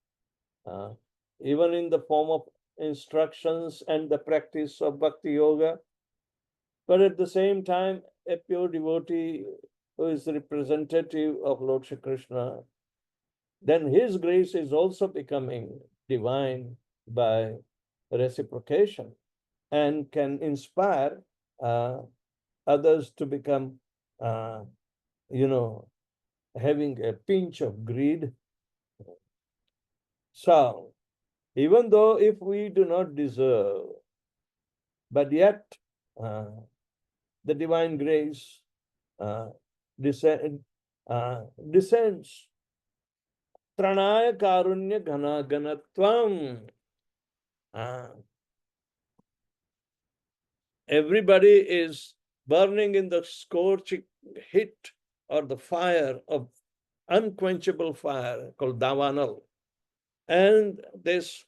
even in the form of instructions and the practice of Bhakti Yoga. But at the same time, a pure devotee who is representative of Lord Shri Krishna, then his grace is also becoming divine by reciprocation and can inspire others to become, having a pinch of greed. So, even though if we do not deserve, but yet the divine grace descends. Pranaya karunya ghana ganatvam. Everybody is burning in the scorching heat or the fire of unquenchable fire called davanal. And this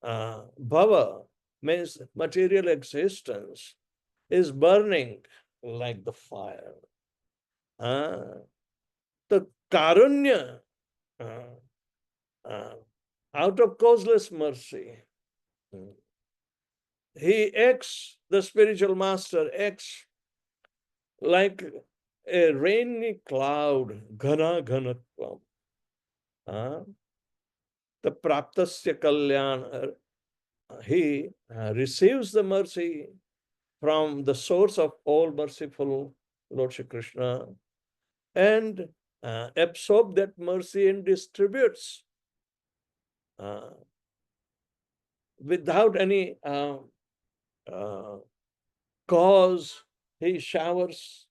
bhava means material existence is burning like the fire. The karunya, out of causeless mercy, he acts, the spiritual master acts like a rainy cloud, ghana ghanatvam. The praptasya kalyan, he receives the mercy from the source of all merciful, Lord Shri Krishna, and absorb that mercy and distributes without any cause. He showers.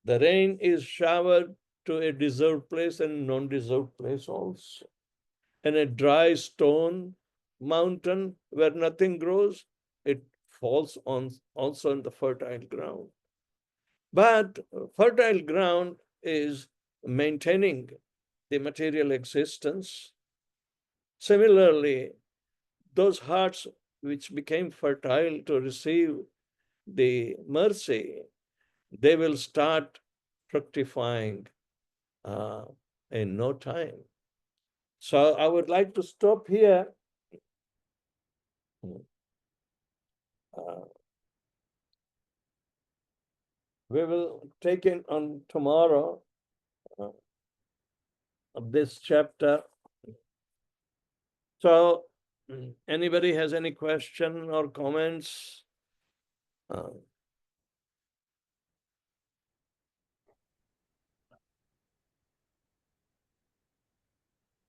The rain is showered to a deserved place and non-deserved place also. And a dry stone mountain where nothing grows, it falls on also on the fertile ground. But fertile ground is maintaining the material existence. Similarly, those hearts which became fertile to receive the mercy, they will start fructifying in no time. So I would like to stop here. We will take in on tomorrow of this chapter. So, anybody has any question or comments?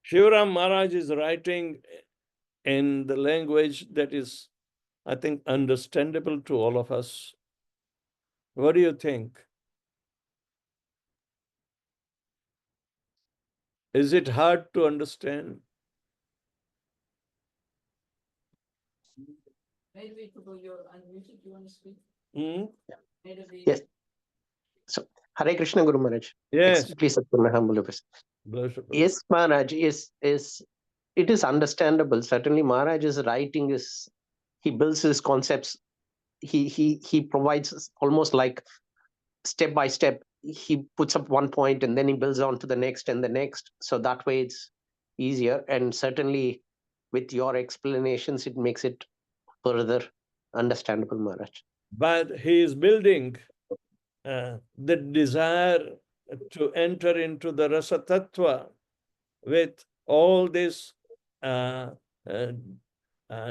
Shivaram Maharaj is writing in the language that is, I think, understandable to all of us. What do you think? Is it hard to understand? Maybe you're unmuted. You want to speak? Maybe. Yes. So, Hare Krishna, Guru Maharaj. Yes. Please, yes, Maharaj, it is understandable. Certainly, Maharaj's writing he builds his concepts. He provides almost like step by step. He puts up one point and then he builds on to the next and the next. So that way it's easier. And certainly with your explanations, it makes it further understandable, Maharaj. But he is building the desire to enter into the rasa tattva with all this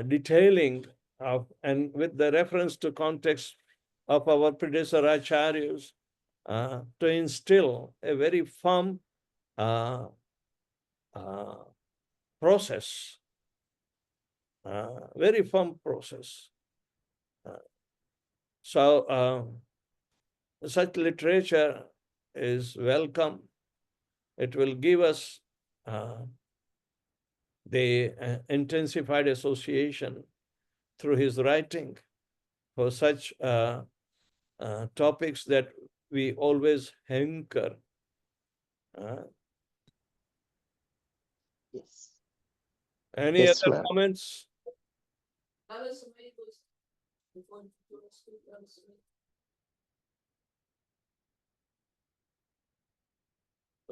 detailing of, and with the reference to context of our predecessor acharyas, to instill a very firm process, very firm process. So such literature is welcome. It will give us the intensified association through his writing for such topics that we always hanker. Yes. Any Yes, other comments?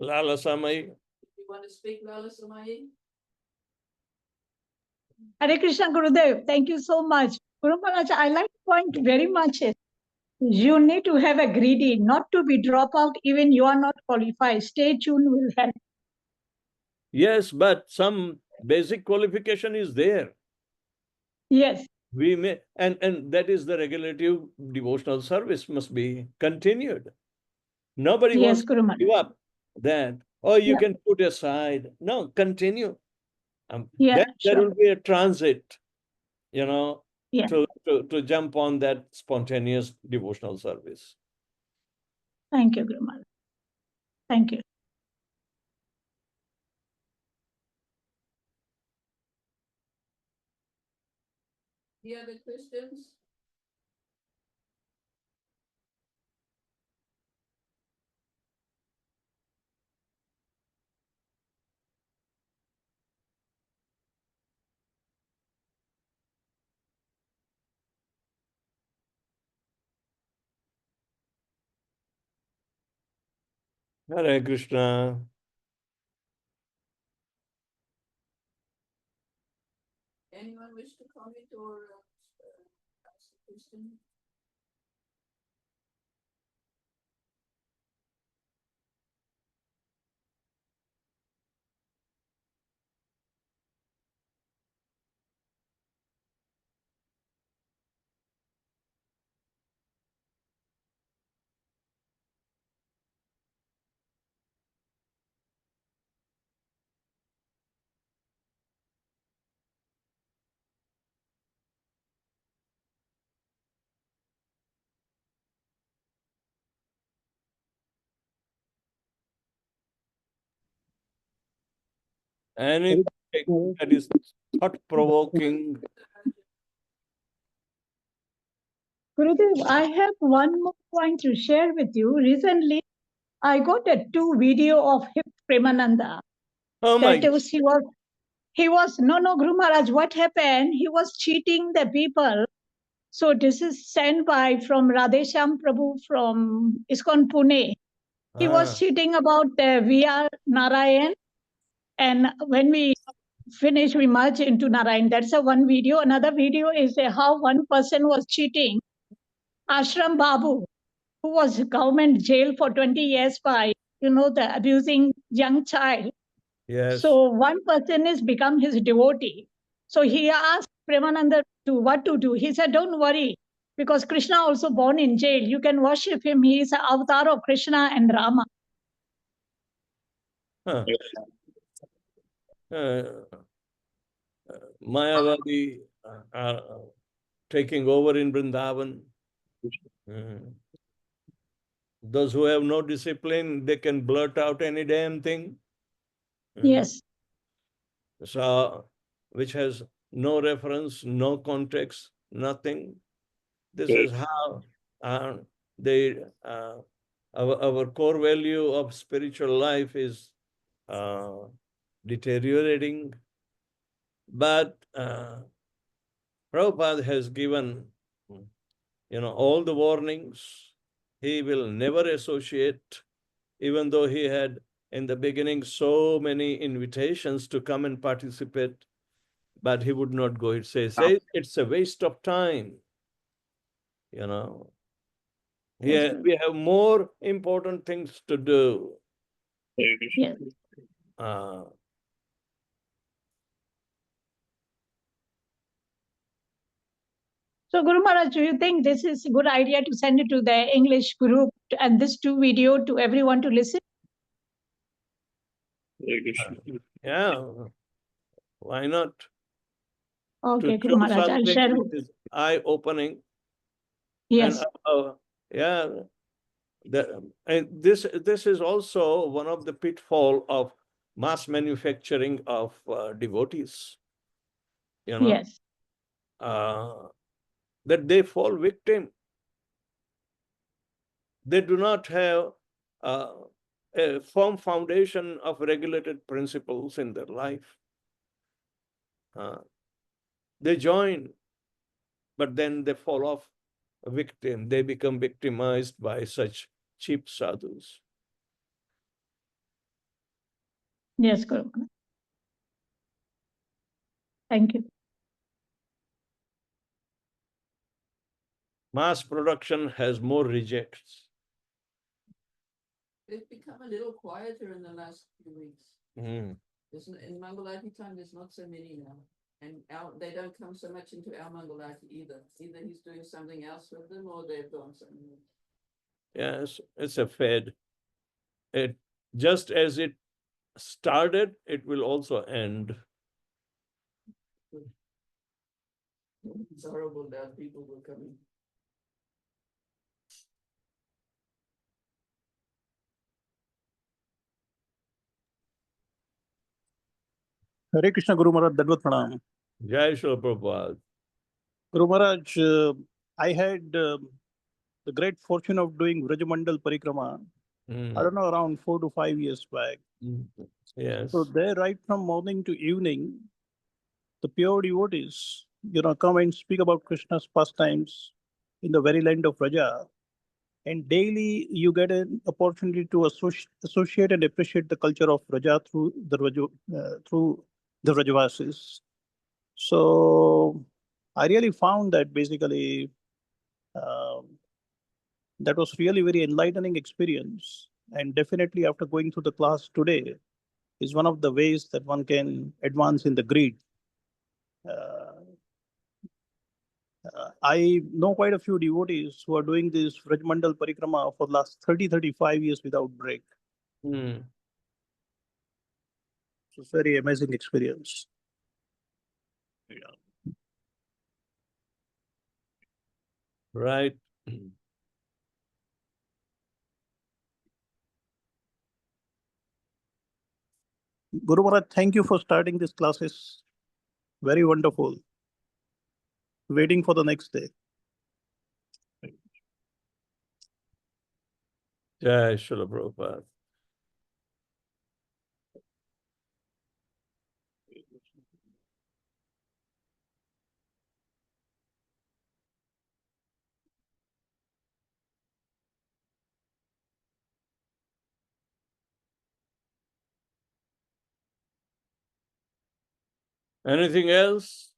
Lala Samai. You want to speak, Lala Samai? Hare Krishna Gurudev, thank you so much. Guru Maharaj, I like the point very much. You need to have a greedy, not to be drop out, even you are not qualified. Stay tuned will help. Yes, but some basic qualification is there. Yes. We may, and that is the regulative devotional service must be continued. Nobody wants to give up that. Oh, you can put aside. No, continue. Then there will be a transit, to jump on that spontaneous devotional service. Thank you, Guru Maharaj. Thank you. Any other questions? Hare Krishna. Anyone wish to comment or ask a question? Anything that is thought-provoking. Gurudev, I have one more point to share with you. Recently, I got a 2 video of him, Premananda. Oh my God. No, Guru Maharaj, what happened? He was cheating the people. So this is sent by from Radhesham Prabhu from ISKCON Pune. He was cheating about the VR Narayan. And when we finish, we merge into Narayan. That's a one video. Another video is how one person was cheating. Ashram Babu. who was government jail for 20 years by, the abusing young child. Yes. So one person is become his devotee. So he asked Premananda what to do. He said, don't worry, because Krishna also born in jail. You can worship him. He is an avatar of Krishna and Rama. Huh. Mayavadi are taking over in Vrindavan. Those who have no discipline, they can blurt out any damn thing. Yes. So, which has no reference, no context, nothing. This is how our core value of spiritual life is deteriorating. But Prabhupada has given, all the warnings. He will never associate, even though he had in the beginning so many invitations to come and participate, but he would not go. It says it's a waste of time. Yes. We have more important things to do. Yes. So Guru Maharaj, do you think this is a good idea to send it to the English group and this video to everyone to listen? Yeah, why not? Okay, To Guru show Maharaj, I'll something share. which is eye-opening. Yes. And this is also one of the pitfall of mass manufacturing of devotees. Yes. That they fall victim. They do not have a firm foundation of regulated principles in their life. They join, but then they fall off a victim. They become victimized by such cheap sadhus. Yes, Guru Maharaj. Thank you. Mass production has more rejects. They've become a little quieter in the last few weeks. Mm. In Mangalati time, there's not so many now. And they don't come so much into our Mangalati either. Either he's doing something else with them or they've gone somewhere. Yes, it's a fad. It just as it started, it will also end. It's horrible that people were coming. Hare Krishna, Guru Maharaj, Dandavat Pranam. Jai Shri Prabhupada. Guru Maharaj, I had the great fortune of doing Vrajamandal Parikrama, I don't know, around 4 to 5 years back. Yes. So there, right from morning to evening, the pure devotees, come and speak about Krishna's pastimes in the very land of Vraja. And daily you get an opportunity to associate and appreciate the culture of Vraja through the Vrajavasis. So I really found that basically that was really very enlightening experience. And definitely after going through the class today is one of the ways that one can advance in the greed. I know quite a few devotees who are doing this Vrajmandal Parikrama for the last 30-35 years without break. Mm. It's a very amazing experience. Yeah. Right. Guru Maharaj, thank you for starting these classes. Very wonderful. Waiting for the next day. Jai Shri Prabhupada. Anything else?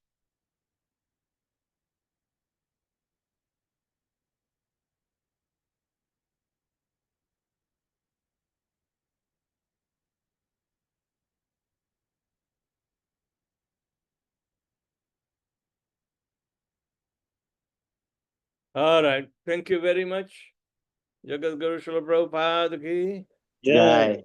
All right. Thank you very much. Jagat Guru Srila Prabhupada ki. Jai.